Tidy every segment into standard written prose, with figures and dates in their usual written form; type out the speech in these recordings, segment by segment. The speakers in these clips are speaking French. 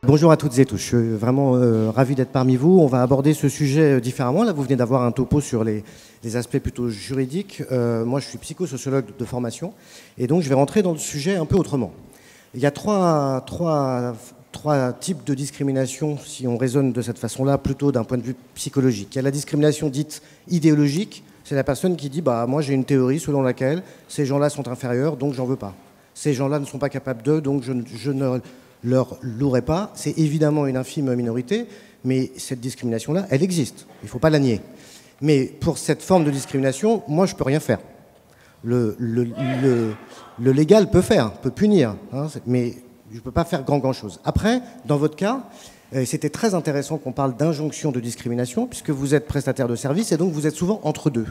Bonjour à toutes et tous, je suis vraiment ravi d'être parmi vous. On va aborder ce sujet différemment. Là, vous venez d'avoir un topo sur les aspects plutôt juridiques. Moi, je suis psychosociologue de formation et donc je vais rentrer dans le sujet un peu autrement. Il y a trois types de discrimination, si on raisonne de cette façon-là, plutôt d'un point de vue psychologique. Il y a la discrimination dite idéologique, c'est la personne qui dit « moi j'ai une théorie selon laquelle ces gens-là sont inférieurs, donc j'en veux pas. Ces gens-là ne sont pas capables d'eux, donc je ne leur louerai pas ». C'est évidemment une infime minorité, mais cette discrimination-là, elle existe. Il ne faut pas la nier. Mais pour cette forme de discrimination, moi, je ne peux rien faire. Le légal peut faire, peut punir, hein, mais je ne peux pas faire grand-chose. Après, dans votre cas, c'était très intéressant qu'on parle d'injonction de discrimination, puisque vous êtes prestataire de service, et donc vous êtes souvent entre deux.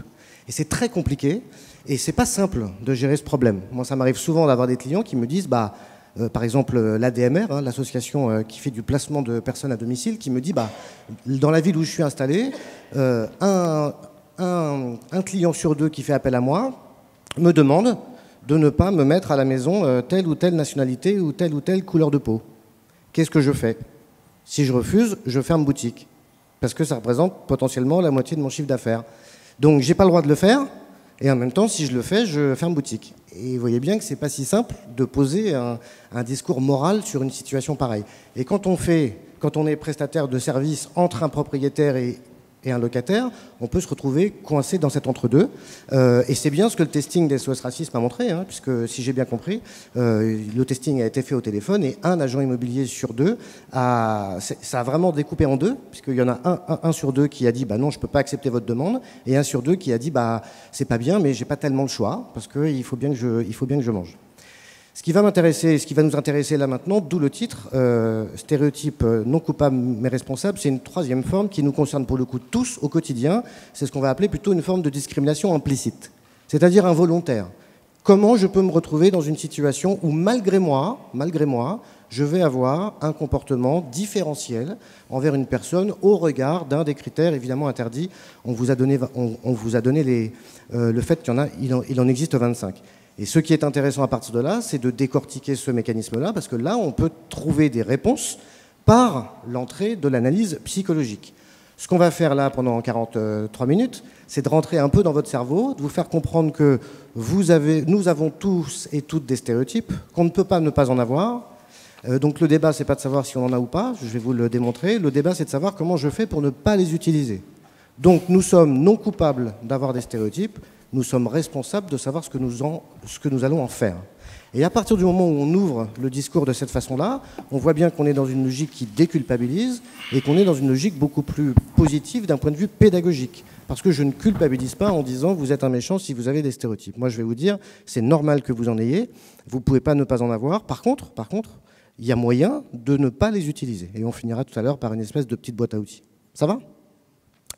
Et c'est très compliqué, et c'est pas simple de gérer ce problème. Moi, ça m'arrive souvent d'avoir des clients qui me disent par exemple, l'ADMR, hein, l'association qui fait du placement de personnes à domicile, qui me dit dans la ville où je suis installé, un client sur deux qui fait appel à moi me demande de ne pas me mettre à la maison telle ou telle nationalité ou telle couleur de peau. Qu'est-ce que je fais? Si je refuse, je ferme boutique, parce que ça représente potentiellement la moitié de mon chiffre d'affaires. Donc, j'ai pas le droit de le faire. Et en même temps, si je le fais, je ferme boutique. Et vous voyez bien que c'est pas si simple de poser un discours moral sur une situation pareille. Et quand on est prestataire de service entre un propriétaire et un locataire, on peut se retrouver coincé dans cet entre-deux. Et c'est bien ce que le testing des SOS Racisme a montré, hein, puisque si j'ai bien compris, le testing a été fait au téléphone et un agent immobilier sur deux, ça a vraiment découpé en deux, puisqu'il y en a un sur deux qui a dit non, je ne peux pas accepter votre demande, et un sur deux qui a dit c'est pas bien, mais j'ai pas tellement le choix, parce qu'il faut bien que je mange. Ce qui va m'intéresser, ce qui va nous intéresser là maintenant, d'où le titre, stéréotype non coupable mais responsable, c'est une troisième forme qui nous concerne pour le coup tous au quotidien. C'est ce qu'on va appeler plutôt une forme de discrimination implicite, c'est-à-dire involontaire. Comment je peux me retrouver dans une situation où malgré moi, je vais avoir un comportement différentiel envers une personne au regard d'un des critères évidemment interdits. On vous a donné le fait qu'il en existe 25. Et ce qui est intéressant à partir de là, c'est de décortiquer ce mécanisme-là, parce que là, on peut trouver des réponses par l'entrée de l'analyse psychologique. Ce qu'on va faire là pendant 43 minutes, c'est de rentrer un peu dans votre cerveau, de vous faire comprendre que nous avons tous et toutes des stéréotypes, qu'on ne peut pas ne pas en avoir. Donc le débat, c'est pas de savoir si on en a ou pas, je vais vous le démontrer. Le débat, c'est de savoir comment je fais pour ne pas les utiliser. Donc nous sommes non coupables d'avoir des stéréotypes, nous sommes responsables de savoir ce que nous allons en faire. Et à partir du moment où on ouvre le discours de cette façon-là, on voit bien qu'on est dans une logique qui déculpabilise et qu'on est dans une logique beaucoup plus positive d'un point de vue pédagogique. Parce que je ne culpabilise pas en disant vous êtes un méchant si vous avez des stéréotypes. Moi, je vais vous dire, c'est normal que vous en ayez, vous ne pouvez pas ne pas en avoir. Par contre, il y a moyen de ne pas les utiliser. Et on finira tout à l'heure par une espèce de petite boîte à outils. Ça va ?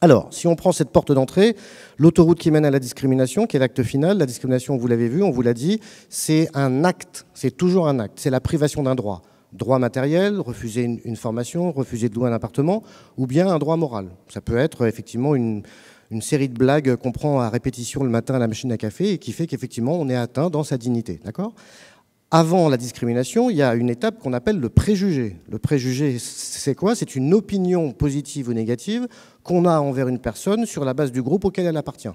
Alors, si on prend cette porte d'entrée, l'autoroute qui mène à la discrimination, qui est l'acte final, la discrimination, vous l'avez vu, on vous l'a dit, c'est un acte, c'est toujours un acte, c'est la privation d'un droit. Droit matériel, refuser une formation, refuser de louer un appartement, ou bien un droit moral. Ça peut être effectivement une série de blagues qu'on prend à répétition le matin à la machine à café et qui fait qu'effectivement on est atteint dans sa dignité, d'accord ? Avant la discrimination, il y a une étape qu'on appelle le préjugé. Le préjugé, c'est quoi? C'est une opinion positive ou négative qu'on a envers une personne sur la base du groupe auquel elle appartient.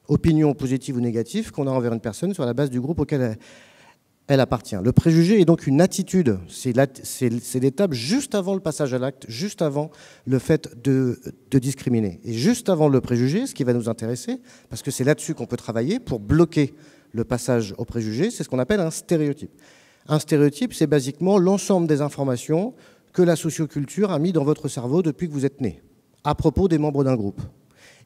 Opinion positive ou négative qu'on a envers une personne sur la base du groupe auquel elle appartient. Le préjugé est donc une attitude. C'est l'étape juste avant le passage à l'acte, juste avant le fait de discriminer. Et juste avant le préjugé, ce qui va nous intéresser, parce que c'est là-dessus qu'on peut travailler pour bloquer le passage au préjugé, c'est ce qu'on appelle un stéréotype. Un stéréotype, c'est basiquement l'ensemble des informations que la socioculture a mis dans votre cerveau depuis que vous êtes né, à propos des membres d'un groupe.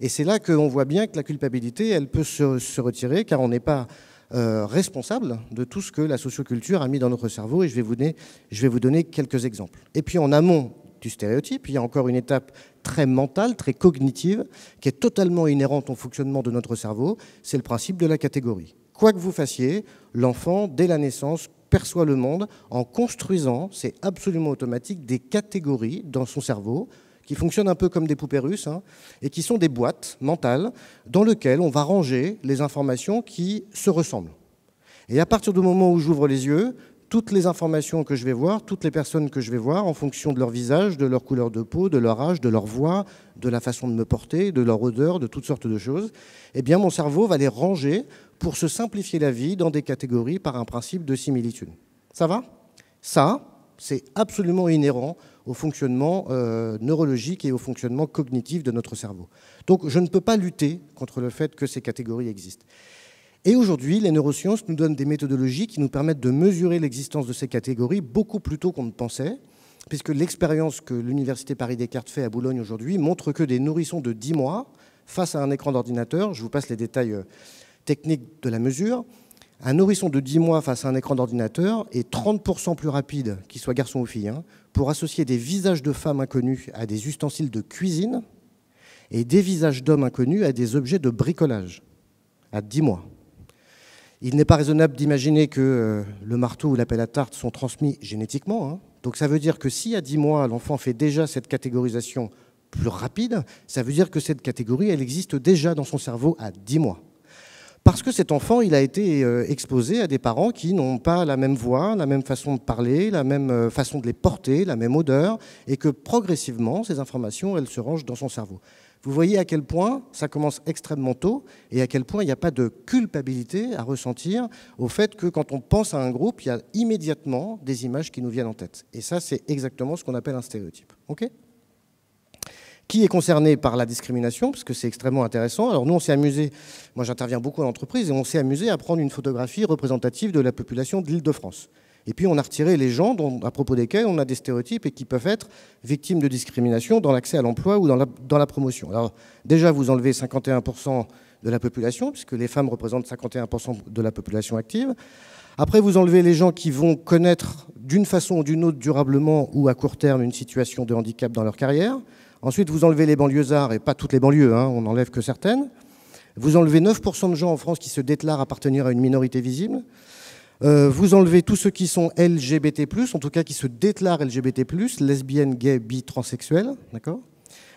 Et c'est là qu'on voit bien que la culpabilité, elle peut se retirer, car on n'est pas responsable de tout ce que la socioculture a mis dans notre cerveau, et je vais vous donner quelques exemples. Et puis en amont du stéréotype, il y a encore une étape très mentale, très cognitive, qui est totalement inhérente au fonctionnement de notre cerveau, c'est le principe de la catégorie. Quoi que vous fassiez, l'enfant, dès la naissance, perçoit le monde en construisant, c'est absolument automatique, des catégories dans son cerveau qui fonctionnent un peu comme des poupées russes, hein, et qui sont des boîtes mentales dans lesquelles on va ranger les informations qui se ressemblent. Et à partir du moment où j'ouvre les yeux, toutes les informations que je vais voir, toutes les personnes que je vais voir, en fonction de leur visage, de leur couleur de peau, de leur âge, de leur voix, de la façon de me porter, de leur odeur, de toutes sortes de choses, eh bien mon cerveau va les ranger pour se simplifier la vie dans des catégories par un principe de similitude. Ça va? Ça, c'est absolument inhérent au fonctionnement neurologique et au fonctionnement cognitif de notre cerveau. Donc je ne peux pas lutter contre le fait que ces catégories existent. Et aujourd'hui, les neurosciences nous donnent des méthodologies qui nous permettent de mesurer l'existence de ces catégories beaucoup plus tôt qu'on ne pensait, puisque l'expérience que l'Université Paris-Descartes fait à Boulogne aujourd'hui montre que des nourrissons de 10 mois, face à un écran d'ordinateur, je vous passe les détails techniques de la mesure, un nourrisson de 10 mois face à un écran d'ordinateur est 30% plus rapide, qu'il soit garçon ou fille, pour associer des visages de femmes inconnues à des ustensiles de cuisine et des visages d'hommes inconnus à des objets de bricolage, à 10 mois. Il n'est pas raisonnable d'imaginer que le marteau ou la pelle à tarte sont transmis génétiquement. Donc ça veut dire que si à 10 mois, l'enfant fait déjà cette catégorisation plus rapide, ça veut dire que cette catégorie, elle existe déjà dans son cerveau à 10 mois. Parce que cet enfant, il a été exposé à des parents qui n'ont pas la même voix, la même façon de parler, la même façon de les porter, la même odeur, et que progressivement, ces informations, elles se rangent dans son cerveau. Vous voyez à quel point ça commence extrêmement tôt et à quel point il n'y a pas de culpabilité à ressentir au fait que quand on pense à un groupe, il y a immédiatement des images qui nous viennent en tête. Et ça, c'est exactement ce qu'on appelle un stéréotype. OK ? Qui est concerné par la discrimination, parce que c'est extrêmement intéressant. Alors nous, on s'est amusé, moi j'interviens beaucoup en entreprise, et on s'est amusé à prendre une photographie représentative de la population de l'Île-de-France. Et puis on a retiré les gens à propos desquels on a des stéréotypes et qui peuvent être victimes de discrimination dans l'accès à l'emploi ou dans la promotion. Alors déjà, vous enlevez 51% de la population, puisque les femmes représentent 51% de la population active. Après, vous enlevez les gens qui vont connaître d'une façon ou d'une autre durablement ou à court terme une situation de handicap dans leur carrière. Ensuite, vous enlevez les banlieusards, et pas toutes les banlieues, on n'enlève que certaines. Vous enlevez 9% de gens en France qui se déclarent appartenir à une minorité visible. Vous enlevez tous ceux qui sont LGBT+, en tout cas qui se déclarent LGBT+, lesbiennes, gays, bi, transsexuels, d'accord ?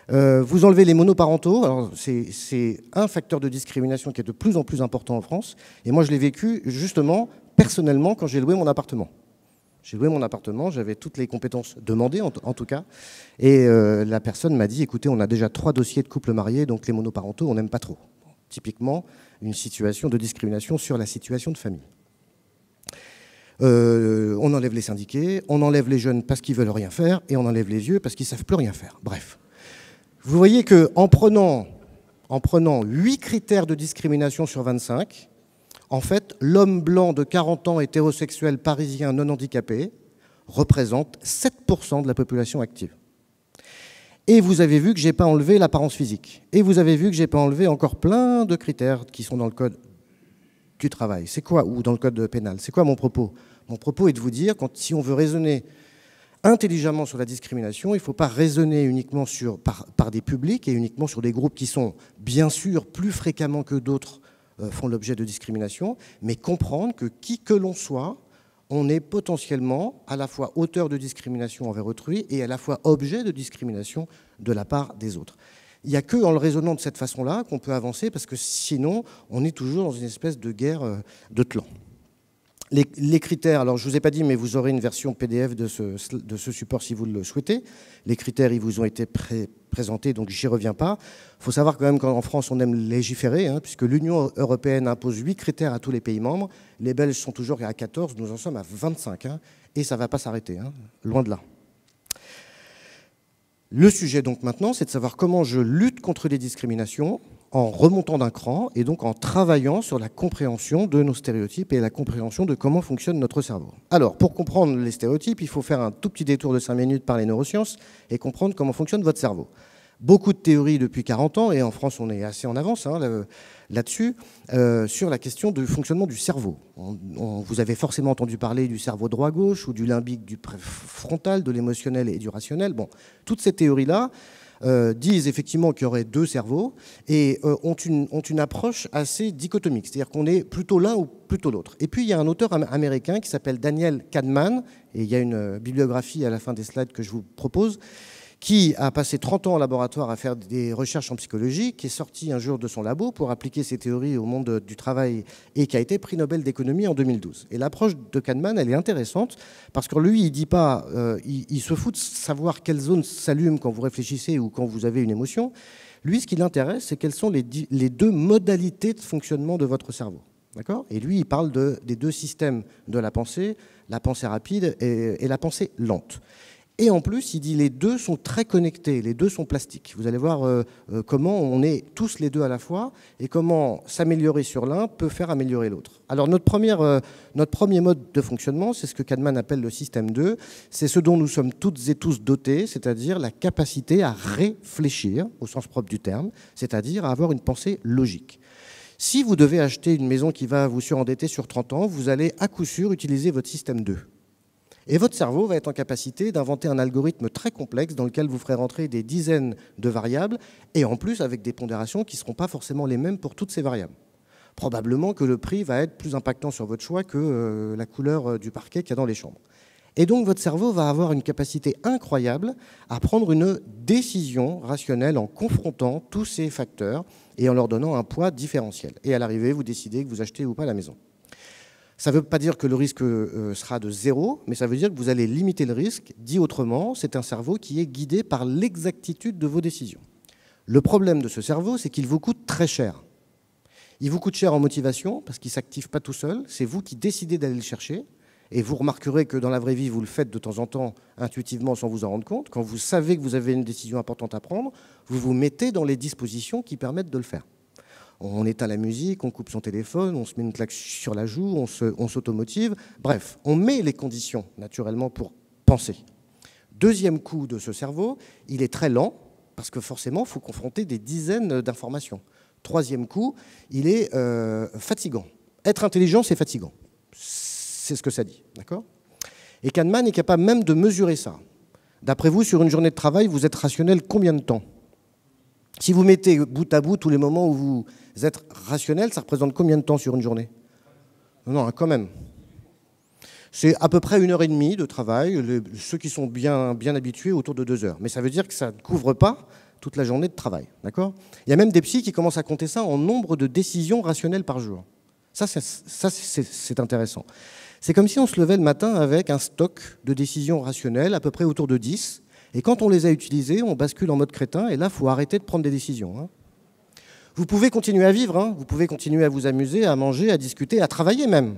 Vous enlevez les monoparentaux. Alors c'est un facteur de discrimination qui est de plus en plus important en France. Et moi, je l'ai vécu justement, personnellement, quand j'ai loué mon appartement. J'ai loué mon appartement, j'avais toutes les compétences demandées en tout cas. Et la personne m'a dit, écoutez, on a déjà 3 dossiers de couples mariés, donc les monoparentaux, on n'aime pas trop. Typiquement, une situation de discrimination sur la situation de famille. On enlève les syndiqués, on enlève les jeunes parce qu'ils veulent rien faire, et on enlève les vieux parce qu'ils savent plus rien faire. Bref. Vous voyez qu'en prenant 8 critères de discrimination sur 25, en fait, l'homme blanc de 40 ans hétérosexuel parisien non handicapé représente 7% de la population active. Et vous avez vu que je n'ai pas enlevé l'apparence physique. Et vous avez vu que je n'ai pas enlevé encore plein de critères qui sont dans le code du travail. C'est quoi, ou dans le code pénal? C'est quoi mon propos? Mon propos est de vous dire, si on veut raisonner intelligemment sur la discrimination, il ne faut pas raisonner uniquement par des publics et uniquement sur des groupes qui sont, bien sûr, plus fréquemment que d'autres font l'objet de discrimination, mais comprendre que qui que l'on soit, on est potentiellement à la fois auteur de discrimination envers autrui et à la fois objet de discrimination de la part des autres. Il n'y a que en le raisonnant de cette façon-là qu'on peut avancer, parce que sinon, on est toujours dans une espèce de guerre de clans. Les critères, alors je ne vous ai pas dit, mais vous aurez une version PDF de ce support si vous le souhaitez. Les critères, ils vous ont été présentés, donc j'y reviens pas. Il faut savoir quand même qu'en France, on aime légiférer, puisque l'Union européenne impose 8 critères à tous les pays membres. Les Belges sont toujours à 14, nous en sommes à 25, et ça ne va pas s'arrêter, loin de là. Le sujet donc maintenant, c'est de savoir comment je lutte contre les discriminations en remontant d'un cran et donc en travaillant sur la compréhension de nos stéréotypes et la compréhension de comment fonctionne notre cerveau. Alors, pour comprendre les stéréotypes, il faut faire un tout petit détour de 5 minutes par les neurosciences et comprendre comment fonctionne votre cerveau. Beaucoup de théories depuis 40 ans, et en France on est assez en avance là-dessus, sur la question du fonctionnement du cerveau. Vous avez forcément entendu parler du cerveau droit-gauche ou du limbique du préfrontal, de l'émotionnel et du rationnel. Bon, toutes ces théories-là disent effectivement qu'il y aurait 2 cerveaux et ont une approche assez dichotomique, c'est-à-dire qu'on est plutôt l'un ou plutôt l'autre. Et puis il y a un auteur américain qui s'appelle Daniel Kahneman, et il y a une bibliographie à la fin des slides que je vous propose, qui a passé 30 ans au laboratoire à faire des recherches en psychologie, qui est sorti un jour de son labo pour appliquer ses théories au monde du travail et qui a été prix Nobel d'économie en 2012. Et l'approche de Kahneman, elle est intéressante parce que lui, il dit pas, il se fout de savoir quelle zone s'allume quand vous réfléchissez ou quand vous avez une émotion. Lui, ce qui l'intéresse, c'est quelles sont les deux modalités de fonctionnement de votre cerveau. D'accord ? Et lui, il parle des deux systèmes de la pensée rapide et la pensée lente. Et en plus, il dit les deux sont très connectés, les deux sont plastiques. Vous allez voir comment on est tous les deux à la fois et comment s'améliorer sur l'un peut faire améliorer l'autre. Alors notre premier mode de fonctionnement, c'est ce que Kahneman appelle le système 2, c'est ce dont nous sommes toutes et tous dotés, c'est-à-dire la capacité à réfléchir, au sens propre du terme, c'est-à-dire à avoir une pensée logique. Si vous devez acheter une maison qui va vous surendetter sur 30 ans, vous allez à coup sûr utiliser votre système 2. Et votre cerveau va être en capacité d'inventer un algorithme très complexe dans lequel vous ferez rentrer des dizaines de variables et en plus avec des pondérations qui ne seront pas forcément les mêmes pour toutes ces variables. Probablement que le prix va être plus impactant sur votre choix que la couleur du parquet qu'il y a dans les chambres. Et donc votre cerveau va avoir une capacité incroyable à prendre une décision rationnelle en confrontant tous ces facteurs et en leur donnant un poids différentiel. Et à l'arrivée, vous décidez que vous achetez ou pas la maison. Ça ne veut pas dire que le risque sera de 0, mais ça veut dire que vous allez limiter le risque. Dit autrement, c'est un cerveau qui est guidé par l'exactitude de vos décisions. Le problème de ce cerveau, c'est qu'il vous coûte très cher. Il vous coûte cher en motivation, parce qu'il ne s'active pas tout seul. C'est vous qui décidez d'aller le chercher. Et vous remarquerez que dans la vraie vie, vous le faites de temps en temps intuitivement sans vous en rendre compte. Quand vous savez que vous avez une décision importante à prendre, vous vous mettez dans les dispositions qui permettent de le faire. On éteint la musique, on coupe son téléphone, on se met une claque sur la joue, on s'automotive. Bref, on met les conditions naturellement pour penser. Deuxième coup de ce cerveau, il est très lent parce que forcément, il faut confronter des dizaines d'informations. Troisième coup, il est fatigant. Être intelligent, c'est fatigant. C'est ce que ça dit, d'accord ? Et Kahneman est capable même de mesurer ça. D'après vous, sur une journée de travail, vous êtes rationnel combien de temps ? Si vous mettez bout à bout tous les moments où vous êtes rationnel, ça représente combien de temps sur une journée ? Non, quand même. C'est à peu près 1h30 de travail, ceux qui sont bien habitués, autour de 2 heures. Mais ça veut dire que ça ne couvre pas toute la journée de travail, d'accord ? Il y a même des psys qui commencent à compter ça en nombre de décisions rationnelles par jour. Ça c'est intéressant. C'est comme si on se levait le matin avec un stock de décisions rationnelles, à peu près autour de 10. Et quand on les a utilisées, on bascule en mode crétin, et là, il faut arrêter de prendre des décisions. Hein. Vous pouvez continuer à vivre, hein, vous pouvez continuer à vous amuser, à manger, à discuter, à travailler même.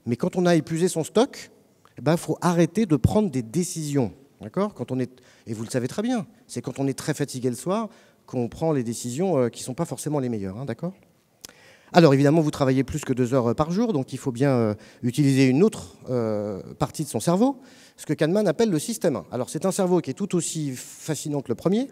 Mais quand on a épuisé son stock, il faut arrêter de prendre des décisions. D'accord ? Et vous le savez très bien, c'est quand on est très fatigué le soir qu'on prend les décisions qui ne sont pas forcément les meilleures. Hein, d'accord ? Alors évidemment, vous travaillez plus que 2 heures par jour, donc il faut bien utiliser une autre partie de son cerveau, ce que Kahneman appelle le système 1. Alors c'est un cerveau qui est tout aussi fascinant que le premier,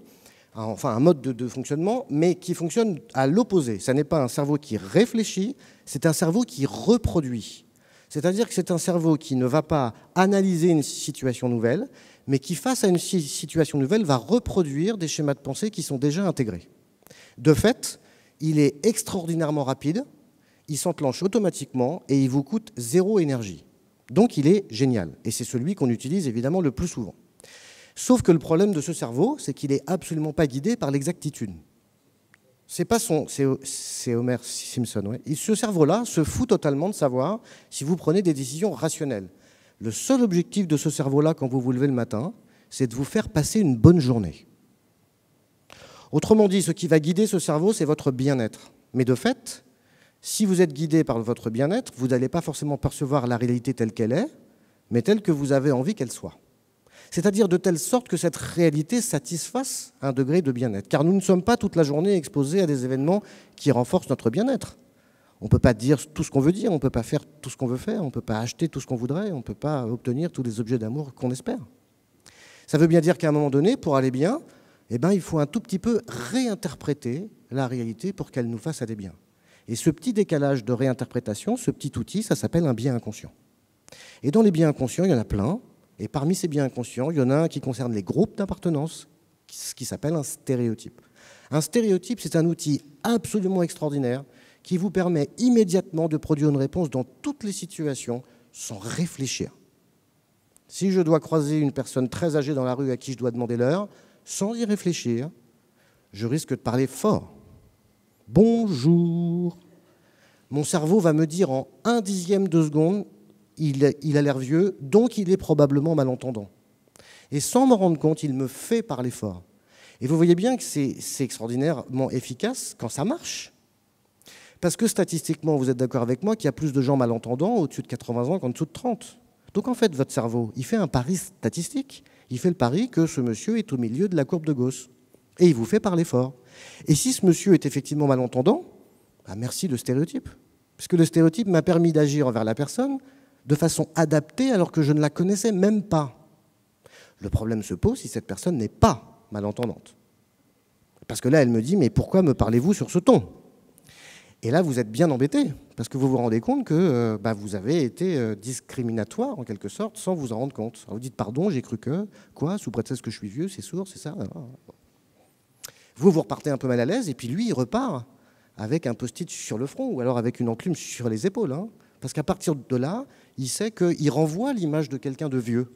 enfin un mode de fonctionnement, mais qui fonctionne à l'opposé. Ce n'est pas un cerveau qui réfléchit, c'est un cerveau qui reproduit. C'est-à-dire que c'est un cerveau qui ne va pas analyser une situation nouvelle, mais qui, face à une situation nouvelle, va reproduire des schémas de pensée qui sont déjà intégrés. De fait, il est extraordinairement rapide, il s'enclenche automatiquement et il vous coûte 0 énergie. Donc il est génial. Et c'est celui qu'on utilise évidemment le plus souvent. Sauf que le problème de ce cerveau, c'est qu'il n'est absolument pas guidé par l'exactitude. C'est Homer Simpson. Ouais. Et ce cerveau-là se fout totalement de savoir si vous prenez des décisions rationnelles. Le seul objectif de ce cerveau-là, quand vous vous levez le matin, c'est de vous faire passer une bonne journée. Autrement dit, ce qui va guider ce cerveau, c'est votre bien-être. Mais de fait, si vous êtes guidé par votre bien-être, vous n'allez pas forcément percevoir la réalité telle qu'elle est, mais telle que vous avez envie qu'elle soit. C'est-à-dire de telle sorte que cette réalité satisfasse un degré de bien-être. Car nous ne sommes pas toute la journée exposés à des événements qui renforcent notre bien-être. On ne peut pas dire tout ce qu'on veut dire, on ne peut pas faire tout ce qu'on veut faire, on ne peut pas acheter tout ce qu'on voudrait, on ne peut pas obtenir tous les objets d'amour qu'on espère. Ça veut bien dire qu'à un moment donné, pour aller bien, il faut un tout petit peu réinterpréter la réalité pour qu'elle nous fasse aller bien. Et ce petit décalage de réinterprétation, ce petit outil, ça s'appelle un biais inconscient. Et dans les biais inconscients, il y en a plein. Et parmi ces biais inconscients, il y en a un qui concerne les groupes d'appartenance, ce qui s'appelle un stéréotype. Un stéréotype, c'est un outil absolument extraordinaire qui vous permet immédiatement de produire une réponse dans toutes les situations sans réfléchir. Si je dois croiser une personne très âgée dans la rue à qui je dois demander l'heure, sans y réfléchir, je risque de parler fort. Bonjour. Mon cerveau va me dire en 1/10 de seconde, il a l'air vieux, donc il est probablement malentendant. Et sans m'en rendre compte, il me fait parler fort. Et vous voyez bien que c'est extraordinairement efficace quand ça marche. Parce que statistiquement, vous êtes d'accord avec moi qu'il y a plus de gens malentendants au-dessus de 80 ans qu'en dessous de 30. Donc en fait, votre cerveau, il fait un pari statistique. Il fait le pari que ce monsieur est au milieu de la courbe de Gauss. Et il vous fait parler fort. Et si ce monsieur est effectivement malentendant, bah merci le stéréotype. Puisque le stéréotype m'a permis d'agir envers la personne de façon adaptée alors que je ne la connaissais même pas. Le problème se pose si cette personne n'est pas malentendante. Parce que là, elle me dit, mais pourquoi me parlez-vous sur ce ton ? Et là, vous êtes bien embêté, parce que vous vous rendez compte que vous avez été discriminatoire, en quelque sorte, sans vous en rendre compte. Alors vous dites, pardon, j'ai cru que, quoi, sous prétexte que je suis vieux, c'est sourd, c'est ça ? Vous repartez un peu mal à l'aise, et puis lui, il repart avec un post-it sur le front, ou alors avec une enclume sur les épaules. Hein, parce qu'à partir de là, il sait qu'il renvoie l'image de quelqu'un de vieux.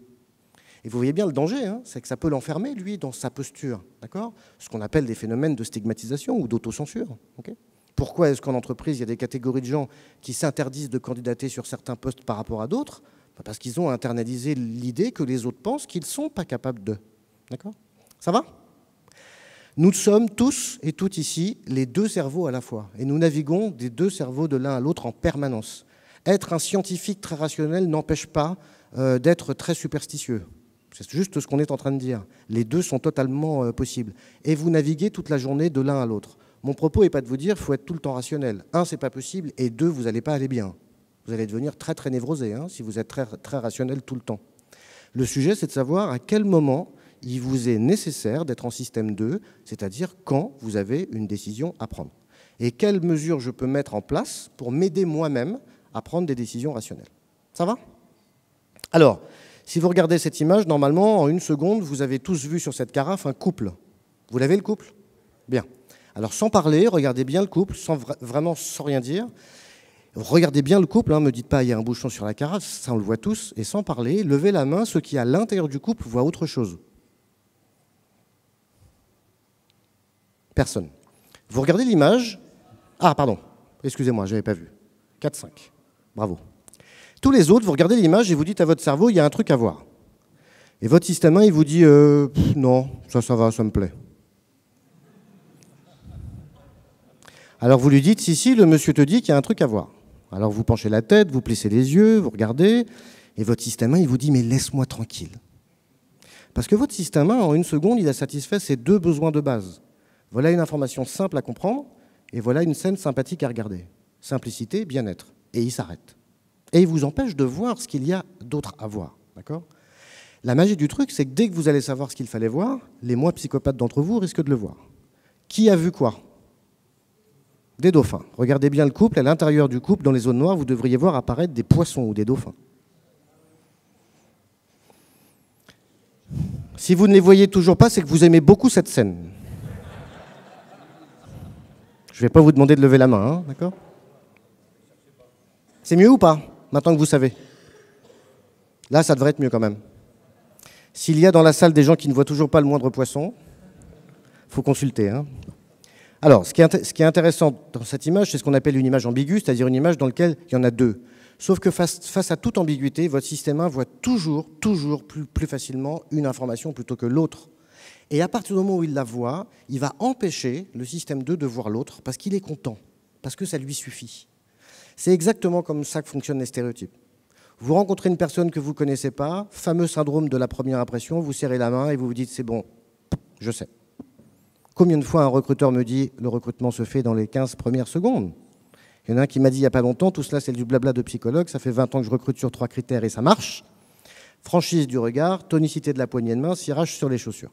Et vous voyez bien le danger, hein, c'est que ça peut l'enfermer, lui, dans sa posture. D'accord ? Ce qu'on appelle des phénomènes de stigmatisation ou d'autocensure. Okay ? Pourquoi est-ce qu'en entreprise, il y a des catégories de gens qui s'interdisent de candidater sur certains postes par rapport à d'autres ? Parce qu'ils ont internalisé l'idée que les autres pensent qu'ils ne sont pas capables de. D'accord ? Ça va ? Nous sommes tous et toutes ici les deux cerveaux à la fois. Et nous naviguons des deux cerveaux de l'un à l'autre en permanence. Être un scientifique très rationnel n'empêche pas d'être très superstitieux. C'est juste ce qu'on est en train de dire. Les deux sont totalement possibles. Et vous naviguez toute la journée de l'un à l'autre. Mon propos n'est pas de vous dire qu'il faut être tout le temps rationnel. Un, c'est pas possible, et deux, vous n'allez pas aller bien. Vous allez devenir très très névrosé hein, si vous êtes très, très rationnel tout le temps. Le sujet, c'est de savoir à quel moment il vous est nécessaire d'être en système 2, c'est-à-dire quand vous avez une décision à prendre. Et quelles mesures je peux mettre en place pour m'aider moi-même à prendre des décisions rationnelles. Ça va ? Alors, si vous regardez cette image, normalement, en 1 seconde, vous avez tous vu sur cette carafe un couple. Vous l'avez, le couple ? Bien. Alors, sans parler, regardez bien le couple, vraiment sans rien dire. Regardez bien le couple, hein, ne me dites pas il y a un bouchon sur la carafe, ça on le voit tous. Et sans parler, levez la main, ceux qui à l'intérieur du couple voient autre chose. Personne. Vous regardez l'image. Ah, pardon, excusez-moi, je n'avais pas vu. 4, 5. Bravo. Tous les autres, vous regardez l'image et vous dites à votre cerveau, il y a un truc à voir. Et votre système 1, il vous dit, non, ça va, ça me plaît. Alors vous lui dites, si, le monsieur te dit qu'il y a un truc à voir. Alors vous penchez la tête, vous plissez les yeux, vous regardez, et votre système 1, il vous dit, mais laisse-moi tranquille. Parce que votre système 1, en 1 seconde, il a satisfait ses 2 besoins de base. Voilà une information simple à comprendre, et voilà une scène sympathique à regarder. Simplicité, bien-être. Et il s'arrête. Et il vous empêche de voir ce qu'il y a d'autre à voir. D'accord ? La magie du truc, c'est que dès que vous allez savoir ce qu'il fallait voir, les moins psychopathes d'entre vous risquent de le voir. Qui a vu quoi ? Des dauphins. Regardez bien le couple. À l'intérieur du couple, dans les zones noires, vous devriez voir apparaître des poissons ou des dauphins. Si vous ne les voyez toujours pas, c'est que vous aimez beaucoup cette scène. Je ne vais pas vous demander de lever la main, hein, d'accord ? C'est mieux ou pas, maintenant que vous savez ? Là, ça devrait être mieux quand même. S'il y a dans la salle des gens qui ne voient toujours pas le moindre poisson, il faut consulter. Hein. Alors, ce qui est intéressant dans cette image, c'est ce qu'on appelle une image ambiguë, c'est-à-dire une image dans laquelle il y en a 2. Sauf que face à toute ambiguïté, votre système 1 voit toujours plus facilement une information plutôt que l'autre. Et à partir du moment où il la voit, il va empêcher le système 2 de voir l'autre parce qu'il est content, parce que ça lui suffit. C'est exactement comme ça que fonctionnent les stéréotypes. Vous rencontrez une personne que vous ne connaissez pas, fameux syndrome de la première impression, vous serrez la main et vous vous dites « c'est bon, je sais ». Combien de fois un recruteur me dit « le recrutement se fait dans les 15 premières secondes ». Il y en a un qui m'a dit il n'y a pas longtemps, tout cela c'est du blabla de psychologue, ça fait 20 ans que je recrute sur 3 critères et ça marche. Franchise du regard, tonicité de la poignée de main, cirage sur les chaussures.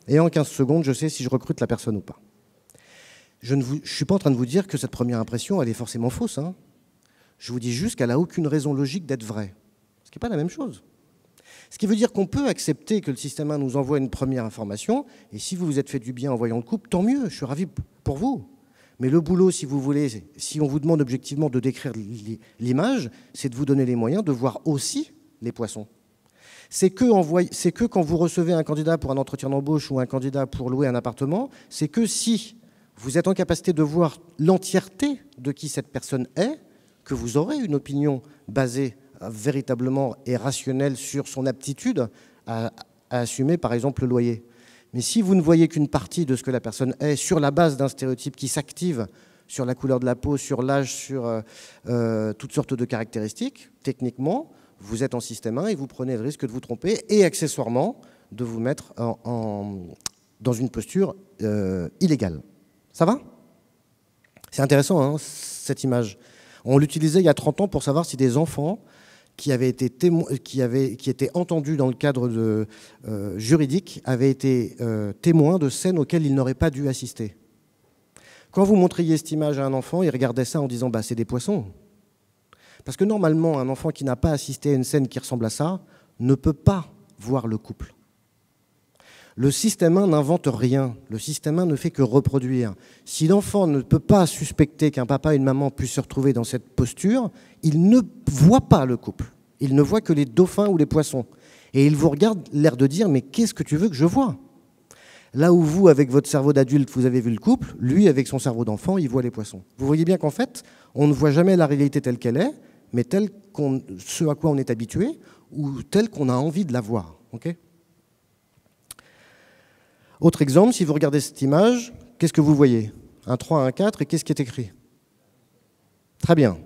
Et en 15 secondes, je sais si je recrute la personne ou pas. Je ne suis pas en train de vous dire que cette première impression, elle est forcément fausse. Hein. Je vous dis juste qu'elle n'a aucune raison logique d'être vraie. Ce qui n'est pas la même chose. Ce qui veut dire qu'on peut accepter que le système 1 nous envoie une première information, et si vous vous êtes fait du bien en voyant le couple, tant mieux, je suis ravi pour vous. Mais le boulot, si vous voulez, si on vous demande objectivement de décrire l'image, c'est de vous donner les moyens de voir aussi les poissons. C'est que quand vous recevez un candidat pour un entretien d'embauche ou un candidat pour louer un appartement, c'est que si vous êtes en capacité de voir l'entièreté de qui cette personne est, que vous aurez une opinion basée véritablement et rationnelle sur son aptitude à assumer, par exemple, le loyer. Mais si vous ne voyez qu'une partie de ce que la personne est sur la base d'un stéréotype qui s'active sur la couleur de la peau, sur l'âge, sur toutes sortes de caractéristiques, techniquement, vous êtes en système 1 et vous prenez le risque de vous tromper et accessoirement de vous mettre dans une posture illégale. Ça va? C'est intéressant, hein, cette image. On l'utilisait il y a 30 ans pour savoir si des enfants qui étaient entendus dans le cadre juridique avaient été témoins de scènes auxquelles ils n'auraient pas dû assister. Quand vous montriez cette image à un enfant, il regardait ça en disant bah, « c'est des poissons ». Parce que normalement, un enfant qui n'a pas assisté à une scène qui ressemble à ça ne peut pas voir le couple. Le système 1 n'invente rien. Le système 1 ne fait que reproduire. Si l'enfant ne peut pas suspecter qu'un papa et une maman puissent se retrouver dans cette posture, il ne voit pas le couple. Il ne voit que les dauphins ou les poissons. Et il vous regarde l'air de dire « mais qu'est-ce que tu veux que je vois ?» Là où vous, avec votre cerveau d'adulte, vous avez vu le couple, lui, avec son cerveau d'enfant, il voit les poissons. Vous voyez bien qu'en fait, on ne voit jamais la réalité telle qu'elle est, mais ce à quoi on est habitué ou telle qu'on a envie de la voir. Okay ? Autre exemple, si vous regardez cette image, qu'est-ce que vous voyez? Un 3, un 4, et qu'est-ce qui est écrit? Très bien.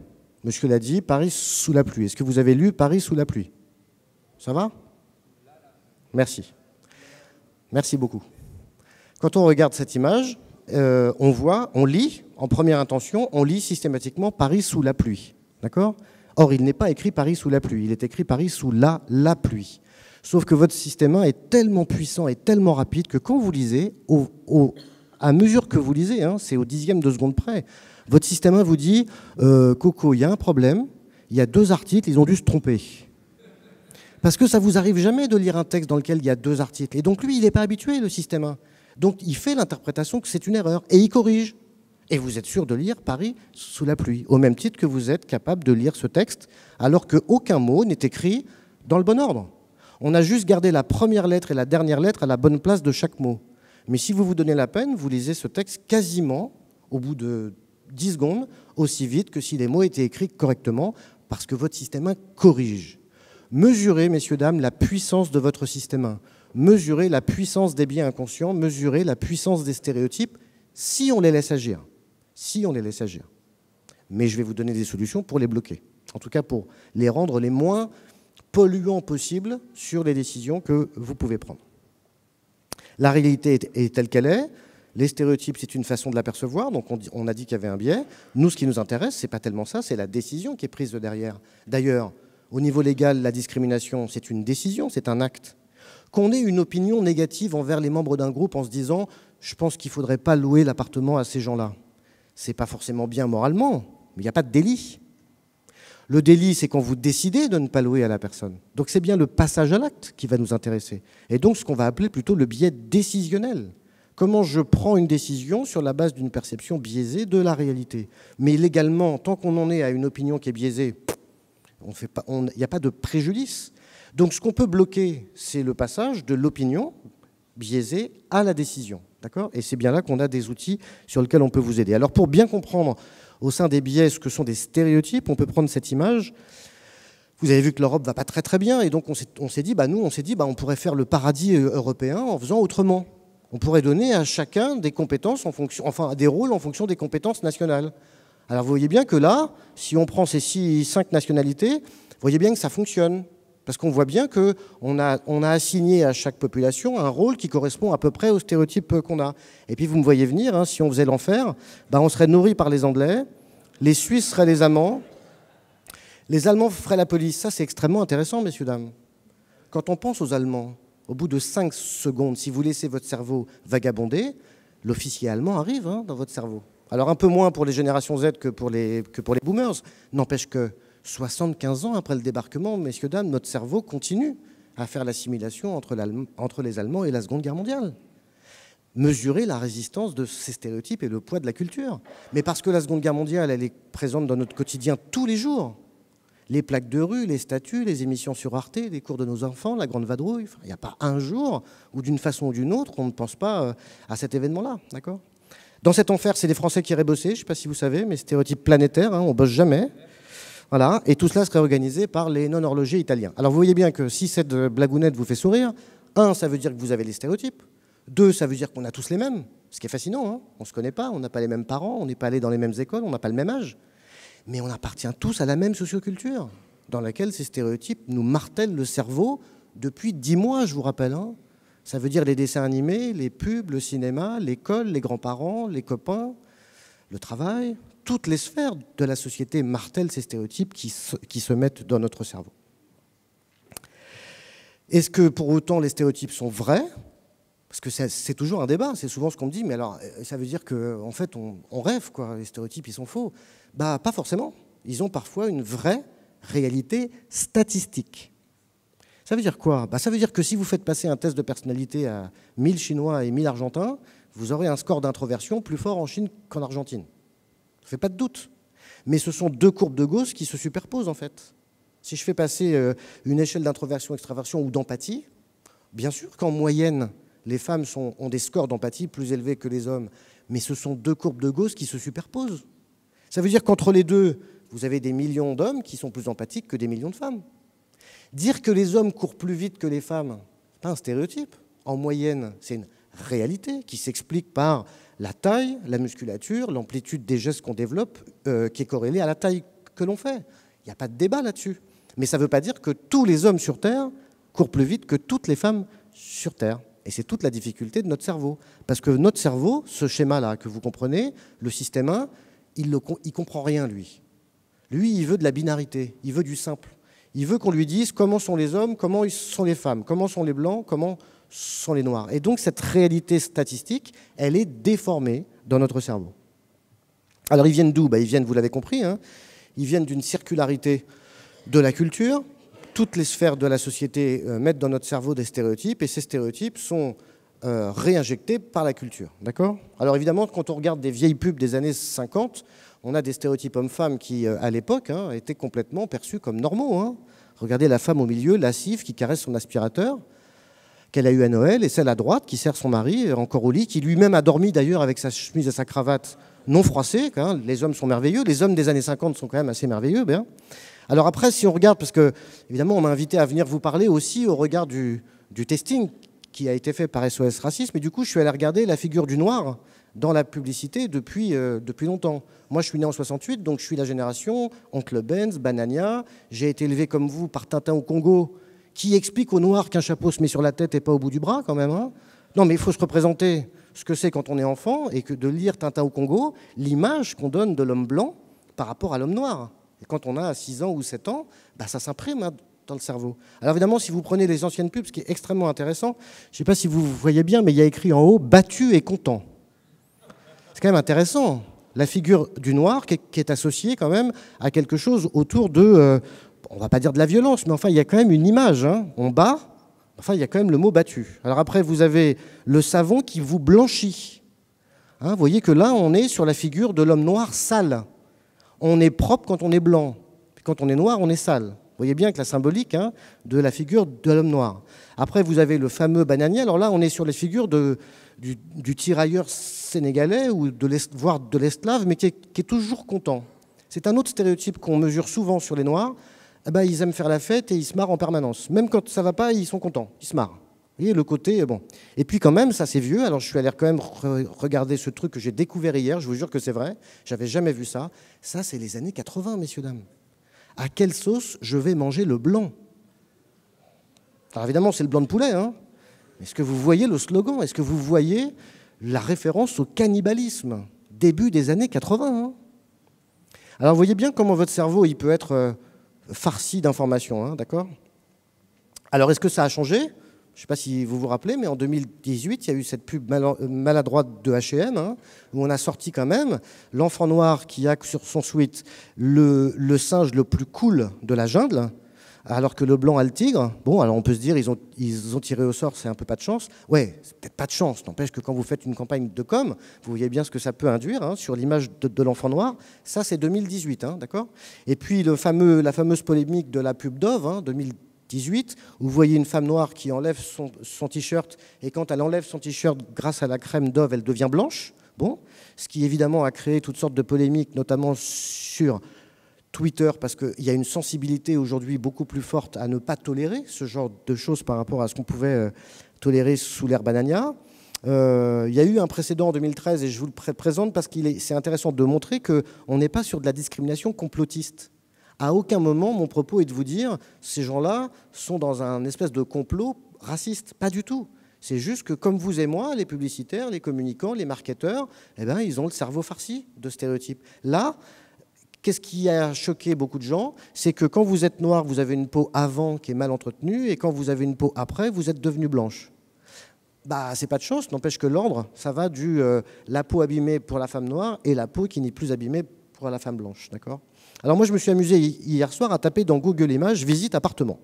Monsieur l'a dit, Paris sous la pluie. Est-ce que vous avez lu Paris sous la pluie? Ça va? Merci. Merci beaucoup. Quand on regarde cette image, on lit, en première intention, on lit systématiquement Paris sous la pluie. D'accord? Or, il n'est pas écrit Paris sous la pluie, il est écrit Paris sous la pluie. Sauf que votre système 1 est tellement puissant et tellement rapide que quand vous lisez, à mesure que vous lisez, hein, c'est au dixième de seconde près, votre système 1 vous dit Coco, il y a un problème, il y a 2 articles, ils ont dû se tromper. Parce que ça ne vous arrive jamais de lire un texte dans lequel il y a 2 articles. Et donc lui, il n'est pas habitué, le système 1. Donc il fait l'interprétation que c'est une erreur et il corrige. Et vous êtes sûr de lire Paris sous la pluie, au même titre que vous êtes capable de lire ce texte, alors qu'aucun mot n'est écrit dans le bon ordre. On a juste gardé la première lettre et la dernière lettre à la bonne place de chaque mot. Mais si vous vous donnez la peine, vous lisez ce texte quasiment, au bout de 10 secondes, aussi vite que si les mots étaient écrits correctement, parce que votre système 1 corrige. Mesurez, messieurs, dames, la puissance de votre système 1. Mesurez la puissance des biais inconscients, mesurez la puissance des stéréotypes, si on les laisse agir. Si on les laisse agir. Mais je vais vous donner des solutions pour les bloquer. En tout cas, pour les rendre les moins polluants possibles sur les décisions que vous pouvez prendre. La réalité est telle qu'elle est. Les stéréotypes, c'est une façon de l'apercevoir. Donc, on a dit qu'il y avait un biais. Nous, ce qui nous intéresse, ce n'est pas tellement ça, c'est la décision qui est prise de derrière. D'ailleurs, au niveau légal, la discrimination, c'est une décision, c'est un acte. Qu'on ait une opinion négative envers les membres d'un groupe en se disant « je pense qu'il ne faudrait pas louer l'appartement à ces gens-là », ce n'est pas forcément bien moralement, mais il n'y a pas de délit. Le délit, c'est quand vous décidez de ne pas louer à la personne. Donc c'est bien le passage à l'acte qui va nous intéresser. Et donc ce qu'on va appeler plutôt le biais décisionnel. Comment je prends une décision sur la base d'une perception biaisée de la réalité. Mais légalement, tant qu'on en est à une opinion qui est biaisée, il n'y a pas de préjudice. Donc ce qu'on peut bloquer, c'est le passage de l'opinion biaisée à la décision. D'accord ? Et c'est bien là qu'on a des outils sur lesquels on peut vous aider. Alors pour bien comprendre au sein des biais ce que sont des stéréotypes, on peut prendre cette image. Vous avez vu que l'Europe ne va pas très très bien et donc on s'est dit, on pourrait faire le paradis européen en faisant autrement. On pourrait donner à chacun des compétences des rôles en fonction des compétences nationales. Alors vous voyez bien que là, si on prend ces 5 nationalités, vous voyez bien que ça fonctionne. Parce qu'on voit bien qu'on a assigné à chaque population un rôle qui correspond à peu près aux stéréotypes qu'on a. Et puis vous me voyez venir, hein, si on faisait l'enfer, on serait nourri par les Anglais, les Suisses seraient les Allemands, les Allemands feraient la police. Ça, c'est extrêmement intéressant, messieurs, dames. Quand on pense aux Allemands, au bout de 5 secondes, si vous laissez votre cerveau vagabonder, l'officier allemand arrive dans votre cerveau. Alors un peu moins pour les générations Z que pour les boomers, n'empêche que 75 ans après le débarquement, messieurs, dames, notre cerveau continue à faire l'assimilation entre les Allemands et la Seconde Guerre mondiale. Mesurer la résistance de ces stéréotypes et le poids de la culture. Mais parce que la Seconde Guerre mondiale, elle est présente dans notre quotidien tous les jours. Les plaques de rue, les statues, les émissions sur Arte, les cours de nos enfants, la Grande Vadrouille. Enfin, il n'y a pas un jour où d'une façon ou d'une autre, on ne pense pas à cet événement-là. D'accord ? Dans cet enfer, c'est les Français qui iraient bosser, je ne sais pas si vous savez, mais stéréotype planétaire, hein, on ne bosse jamais. Voilà, et tout cela serait organisé par les non-horlogers italiens. Alors vous voyez bien que si cette blagounette vous fait sourire, 1, ça veut dire que vous avez les stéréotypes. 2, ça veut dire qu'on a tous les mêmes, ce qui est fascinant. Hein, on ne se connaît pas, on n'a pas les mêmes parents, on n'est pas allé dans les mêmes écoles, on n'a pas le même âge. Mais on appartient tous à la même socioculture, dans laquelle ces stéréotypes nous martèlent le cerveau depuis 10 mois, je vous rappelle. Hein. Ça veut dire les dessins animés, les pubs, le cinéma, l'école, les grands-parents, les copains, le travail. Toutes les sphères de la société martèlent ces stéréotypes qui se mettent dans notre cerveau. Est-ce que pour autant les stéréotypes sont vrais ? Parce que c'est toujours un débat, c'est souvent ce qu'on me dit, mais alors ça veut dire qu'en fait on rêve, quoi. Les stéréotypes ils sont faux. Bah, pas forcément. Ils ont parfois une vraie réalité statistique. Ça veut dire quoi ? Bah, ça veut dire que si vous faites passer un test de personnalité à 1000 Chinois et 1000 Argentins, vous aurez un score d'introversion plus fort en Chine qu'en Argentine. Ça ne fait pas de doute. Mais ce sont deux courbes de Gauss qui se superposent en fait. Si je fais passer une échelle d'introversion, extraversion ou d'empathie, bien sûr qu'en moyenne, les femmes ont des scores d'empathie plus élevés que les hommes, mais ce sont deux courbes de Gauss qui se superposent. Ça veut dire qu'entre les deux, vous avez des millions d'hommes qui sont plus empathiques que des millions de femmes. Dire que les hommes courent plus vite que les femmes, ce n'est pas un stéréotype. En moyenne, c'est une réalité qui s'explique par la taille, la musculature, l'amplitude des gestes qu'on développe, qui est corrélée à la taille que l'on fait. Il n'y a pas de débat là-dessus. Mais ça ne veut pas dire que tous les hommes sur Terre courent plus vite que toutes les femmes sur Terre. Et c'est toute la difficulté de notre cerveau. Parce que notre cerveau, ce schéma-là que vous comprenez, le système 1, il ne comprend rien, lui. Lui, il veut de la binarité, il veut du simple. Il veut qu'on lui dise comment sont les hommes, comment sont les femmes, comment sont les blancs, comment sont les noirs. Et donc cette réalité statistique, elle est déformée dans notre cerveau. Alors ils viennent d'où ? Ils viennent, vous l'avez compris, hein, ils viennent d'une circularité de la culture. Toutes les sphères de la société mettent dans notre cerveau des stéréotypes, et ces stéréotypes sont réinjectés par la culture. D'accord ? Alors évidemment, quand on regarde des vieilles pubs des années 50, on a des stéréotypes hommes-femmes qui, à l'époque, étaient complètement perçus comme normaux. Hein. Regardez la femme au milieu, lascive, qui caresse son aspirateur, qu'elle a eu à Noël, et celle à droite qui sert son mari, encore au lit, qui lui-même a dormi d'ailleurs avec sa chemise et sa cravate non froissée. Hein. Les hommes sont merveilleux, les hommes des années 50 sont quand même assez merveilleux. Bien. Alors après, si on regarde, parce que évidemment on m'a invité à venir vous parler aussi au regard du testing qui a été fait par SOS Racisme, et du coup je suis allé regarder la figure du noir dans la publicité depuis longtemps. Moi je suis né en 68, donc je suis la génération Oncle Benz, Banania, j'ai été élevé comme vous par Tintin au Congo, qui explique aux noirs qu'un chapeau se met sur la tête et pas au bout du bras quand même. Hein. Non mais il faut se représenter ce que c'est quand on est enfant, et que de lire Tintin au Congo, l'image qu'on donne de l'homme blanc par rapport à l'homme noir. Et quand on a 6 ans ou 7 ans, ça s'imprime dans le cerveau. Alors évidemment, si vous prenez les anciennes pubs, ce qui est extrêmement intéressant, je ne sais pas si vous voyez bien, mais il y a écrit en haut « battu et content ». C'est quand même intéressant. La figure du noir qui est associée quand même à quelque chose autour de, on ne va pas dire de la violence, mais enfin il y a quand même une image. Hein. On bat, enfin il y a quand même le mot « battu ». Alors après, vous avez le savon qui vous blanchit. Hein, vous voyez que là, on est sur la figure de l'homme noir sale. On est propre quand on est blanc, puis quand on est noir, on est sale. Vous voyez bien que la symbolique de la figure de l'homme noir. Après, vous avez le fameux bananier. Alors là, on est sur les figures du tirailleur sénégalais, ou voire de l'esclave, mais qui est toujours content. C'est un autre stéréotype qu'on mesure souvent sur les Noirs. Ils aiment faire la fête et ils se marrent en permanence. Même quand ça ne va pas, ils sont contents, ils se marrent. Vous voyez, le côté, bon. Et puis quand même, ça c'est vieux, alors je suis allé quand même regarder ce truc que j'ai découvert hier, je vous jure que c'est vrai, j'avais jamais vu ça. Ça, c'est les années 80, messieurs, dames. À quelle sauce je vais manger le blanc ? Alors évidemment, c'est le blanc de poulet, hein. Est-ce que vous voyez le slogan ? Est-ce que vous voyez la référence au cannibalisme ? Début des années 80, hein. Alors vous voyez bien comment votre cerveau, il peut être farci d'informations, hein, d'accord ? Alors est-ce que ça a changé ? Je ne sais pas si vous vous rappelez, mais en 2018, il y a eu cette pub maladroite de H&M, hein, où on a sorti quand même l'enfant noir qui a sur son sweat le singe le plus cool de la jungle, alors que le blanc a le tigre. Bon, alors on peut se dire, ils ont tiré au sort, c'est un peu pas de chance. Ouais, c'est peut-être pas de chance. N'empêche que quand vous faites une campagne de com, vous voyez bien ce que ça peut induire hein, sur l'image de l'enfant noir. Ça, c'est 2018, hein, d'accord. Et puis la fameuse polémique de la pub Dove, hein, 2018, où vous voyez une femme noire qui enlève son t-shirt, et quand elle enlève son t-shirt, grâce à la crème Dove, elle devient blanche. Bon, ce qui évidemment a créé toutes sortes de polémiques, notamment sur Twitter, parce qu'il y a une sensibilité aujourd'hui beaucoup plus forte à ne pas tolérer ce genre de choses par rapport à ce qu'on pouvait tolérer sous l'ère Banania. Il y a eu un précédent en 2013, et je vous le présente parce que c'est intéressant de montrer qu'on n'est pas sur de la discrimination complotiste. À aucun moment, mon propos est de vous dire ces gens-là sont dans un espèce de complot raciste. Pas du tout. C'est juste que, comme vous et moi, les publicitaires, les communicants, les marketeurs, eh ben, ils ont le cerveau farci de stéréotypes. Là, qu'est-ce qui a choqué beaucoup de gens? C'est que quand vous êtes noir, vous avez une peau avant qui est mal entretenue, et quand vous avez une peau après, vous êtes devenue blanche. Bah, c'est pas de chance, n'empêche que l'ordre, ça va du la peau abîmée pour la femme noire et la peau qui n'est plus abîmée pour la femme blanche, d'accord? Alors moi, je me suis amusé hier soir à taper dans Google Images « visite appartement ».